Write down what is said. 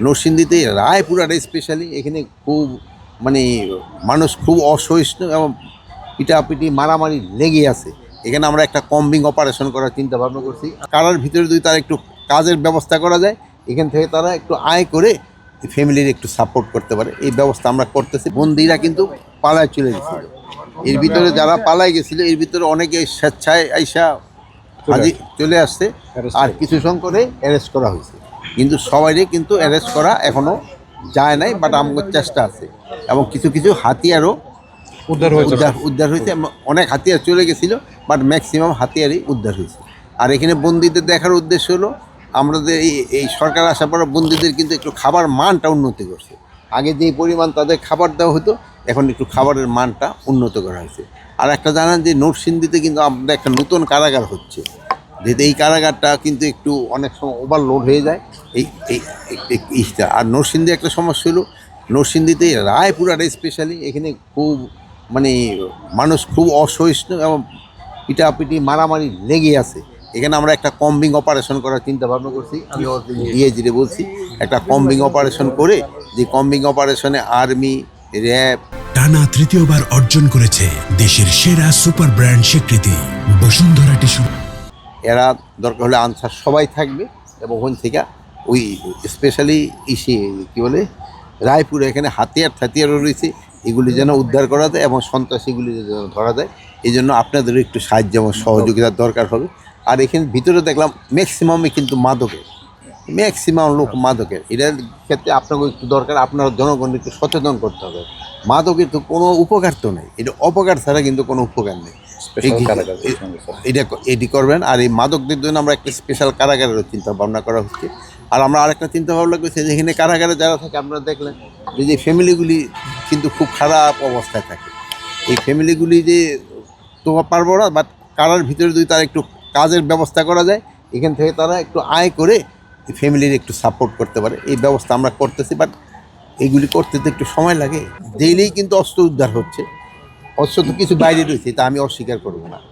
নরসিংদীতে রায়পুরাটা স্পেশালি এখানে খুব মানে মানুষ খুব অসহিষ্ণু এবং পিটাপিটি মারামারি লেগে আছে। এখানে আমরা একটা কম্বিং অপারেশন করার চিন্তা ভাবনা করছি। কারার ভিতরে যদি তারা একটু কাজের ব্যবস্থা করা যায়, এখান থেকে তারা একটু আয় করে ফ্যামিলির একটু সাপোর্ট করতে পারে, এই ব্যবস্থা আমরা করতেছি। বন্দিরা কিন্তু পালায় চলে গেছিল, এর ভিতরে যারা পালায় গেছিল এর ভিতরে অনেকে স্বেচ্ছায় আইসা হাজির চলে আসছে, আর কিছু সংখ্যকে অ্যারেস্ট করা হয়েছে। কিন্তু সবাইকে কিন্তু অ্যারেস্ট করা এখনও যায় নাই, বাট আমাদের চেষ্টা আছে। এবং কিছু কিছু হাতিয়ারও উদ্ধার হয়েছে। অনেক হাতিয়ার চলে গেছিলো, বাট ম্যাক্সিমাম হাতিয়ারই উদ্ধার হয়েছে। আর এখানে বন্দীদের দেখার উদ্দেশ্য হলো আমাদের এই সরকার আসার পর বন্দীদের কিন্তু একটু খাবার মানটা উন্নতি করছে। আগে যেই পরিমাণ তাদের খাবার দেওয়া হতো, এখন একটু খাবারের মানটা উন্নত করা হয়েছে। আর একটা জানান যে নরসিংদীতে কিন্তু আমাদের একটা নতুন কারাগার হচ্ছে, যেহেতু এই কারাগারটা কিন্তু একটু অনেক সময় ওভারলোড হয়ে যায় এইটা। আর নরসিংদী একটা সমস্যা হলো, নরসিংদীতে রায়পুরাটা স্পেশালি এখানে খুব মানে মানুষ খুব অসহিষ্ণু এবং পিটাপিটি মারামারি লেগে আছে। এখানে আমরা একটা কম্বিং অপারেশন করার চিন্তা ভাবনা করছি। আমি ডিআইজিরে বলছি একটা কম্বিং অপারেশন করে, যে কম্বিং অপারেশনে আর্মি, র্যাব টানা তৃতীয়বার অর্জন করেছে দেশের সেরা সুপার ব্র্যান্ড স্বীকৃতি বসুন্ধরা টিস্যু। এরা দরকার হলে আনসার সবাই থাকবে, এবং ওখান থেকে ওই স্পেশালি কী বলে রায়পুরে এখানে হাতিয়ারও রয়েছে, এগুলি যেন উদ্ধার করা যায় এবং সন্ত্রাসীগুলি যেন ধরা যায়। এই জন্য আপনাদেরও একটু সাহায্য এবং সহযোগিতার দরকার হবে। আর এখানে ভিতরে দেখলাম ম্যাক্সিমামই কিন্তু ম্যাক্সিমাম লোক মাদকের। এটার ক্ষেত্রে আপনাকে একটু দরকার, আপনার জনগণকে একটু সচেতন করতে হবে। মাদকের তো কোনো উপকার তো নেই, এটা অপকার ছাড়া কিন্তু কোনো উপকার নেই। এটি করবেন। আর এই মাদকদের জন্য আমরা একটা স্পেশাল কারাগারেরও চিন্তা ভাবনা করা হচ্ছে। আর আমরা আরেকটা চিন্তা ভাবনা করছি, যেখানে কারাগারে যারা থাকে আপনারা দেখলেন যে ফ্যামিলিগুলি কিন্তু খুব খারাপ অবস্থায় থাকে। এই ফ্যামিলিগুলি যে তো পারবো না, বাট কারার ভিতরে যদি তারা একটু কাজের ব্যবস্থা করা যায়, এখান থেকে তারা একটু আয় করে ফ্যামিলির একটু সাপোর্ট করতে পারে, এই ব্যবস্থা আমরা করতেছি। বাট এইগুলি করতে তো একটু সময় লাগে। ডেইলিই কিন্তু অস্ত্র উদ্ধার হচ্ছে, অস্ত্র তো কিছু বাইরে রয়েছে, তা আমি অস্বীকার করবো না।